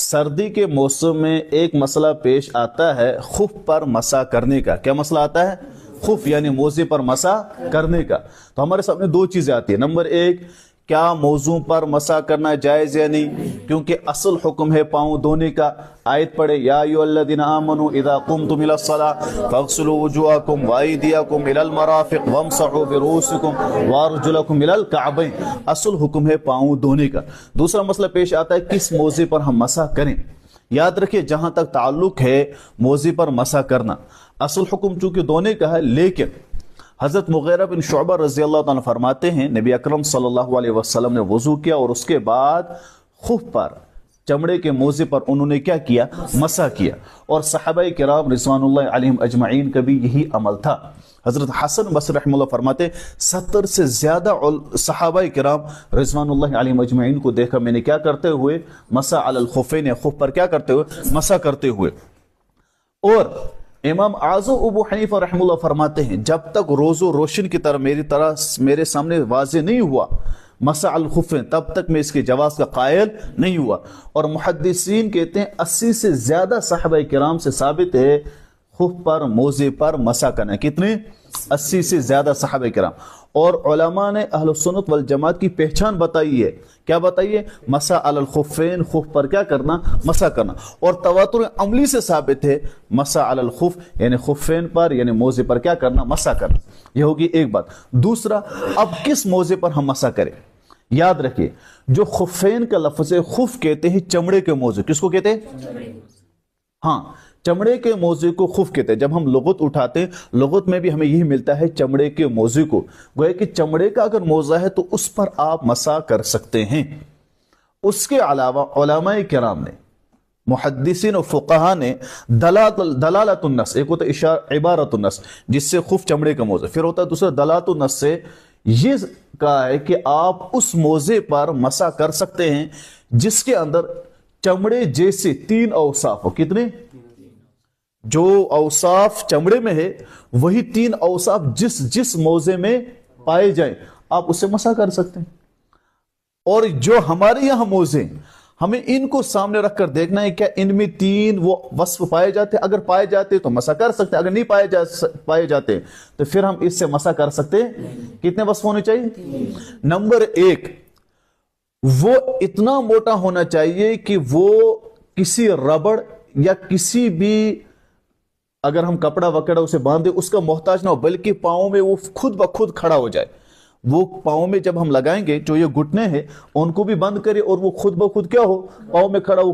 سردی کے موسم میں ایک مسئلہ پیش آتا ہے خف پر مسح کرنے کا. کیا مسئلہ آتا ہے؟ خف یعنی موزے پر مسح کرنے کا. تو ہمارے سامنے دو چیزیں آتی ہیں. نمبر ایک، کیا موزوں پر مسح کرنا جائز یا نہیں؟ کیونکہ اصل حکم ہے پاؤں دھونے کا. آیت پڑھے، یا ایھا الذین آمنوا اذا قمتم الی الصلاۃ فاغسلوا وجوہکم وایدیکم الی المرافق وامسحوا برؤوسکم وارجلکم الی الکعبین. اصل حکم ہے پاؤں دھونے کا. دوسرا مسئلہ پیش آتا ہے کس موزے پر ہم مسح کریں. یاد رکھیے جہاں تک تعلق ہے موزے پر مسح کرنا، اصل حکم چونکہ دھونے کا ہے، لیکن حضرت مغیرہ بن شعبہ رضی اللہ تعالیٰ فرماتے ہیں نبی اکرم صلی اللہ علیہ وسلم نے وضو کیا اور اس کے بعد خف پر، چمڑے کے موزے پر انہوں نے کیا کیا؟ مسح کیا. اور صحابہ کرام رضوان اللہ علیہم اجمعین کا بھی یہی عمل تھا. حضرت حسن بصری رحمہ اللہ فرماتے 70 سے زیادہ صحابہ کرام رضوان اللہ علیہم اجمعین کو دیکھا میں نے کیا کرتے ہوئے؟ مسح علی الخفین، خف پر کیا کرتے ہوئے؟ مسح کرتے ہوئے. اور امام اعظم ابو حنیفہ رحمہ اللہ فرماتے ہیں جب تک روز و روشن کی طرح میرے سامنے واضح نہیں ہوا مسح الخفین، تب تک میں اس کے جواز کا قائل نہیں ہوا. اور محدثین کہتے ہیں 80 سے زیادہ صحابہ کرام سے ثابت ہے خف پر، موزے پر مسح کرنا. کتنے؟ 80 سے زیادہ صحابہ کرام. اور علماء نے اہل سنت والجماعت کی پہچان بتائی ہے. کیا بتائیے؟ مسح علی الخفین، خف پر کیا کرنا؟ مسح کرنا. اور تواتر عملی سے ثابت ہے مسح علی الخف یعنی خفین پر یعنی موزے پر کیا کرنا؟ مسح کرنا. یہ ہوگی ایک بات. دوسرا، اب کس موزے پر ہم مسح کریں؟ یاد رکھیے جو خفین کا لفظ ہے، خف کہتے ہیں چمڑے کے موزے. کس کو کہتے ہیں؟ ہاں، چمڑے کے موزے کو خف کہتے ہیں. جب ہم لغت اٹھاتے ہیں، لغت میں بھی ہمیں یہی ملتا ہے چمڑے کے موزے کو. گویا کہ چمڑے کا اگر موزہ ہے تو اس پر آپ مسح کر سکتے ہیں. اس کے علاوہ علماء کرام نے، محدثین و فقہا نے دلالت النص، ایک ہوتا ہے عبارت النص جس سے خف چمڑے کا موزہ، پھر ہوتا ہے دوسرا دلالت النص سے یہ کہا ہے کہ آپ اس موزے پر مسح کر سکتے ہیں جس کے اندر چمڑے جیسے 3 اوصاف ہو. کتنے؟ جو اوصاف چمڑے میں ہے وہی 3 اوصاف جس موزے میں پائے جائیں آپ اسے مسح کر سکتے ہیں. اور جو ہمارے یہاں موزے ہیں ہمیں ان کو سامنے رکھ کر دیکھنا ہے کیا ان میں 3 وہ وصف پائے جاتے ہیں. اگر پائے جاتے تو مسح کر سکتے ہیں، اگر نہیں پائے جاتے تو پھر ہم اس سے مسح کر سکتے ہیں. کتنے وصف ہونے چاہیے؟ نمبر 1، وہ اتنا موٹا ہونا چاہیے کہ وہ کسی ربڑ یا کسی بھی اگر ہم کپڑا وکڑا اسے باندھے اس کا محتاج نہ ہو، بلکہ پاؤں میں وہ خود بخود کھڑا ہو جائے. وہ پاؤں میں جب ہم لگائیں گے جو یہ گھٹنے ہیں ان کو بھی بند کرے اور وہ خود بخود کیا ہو؟ پاؤں میں کھڑا ہو.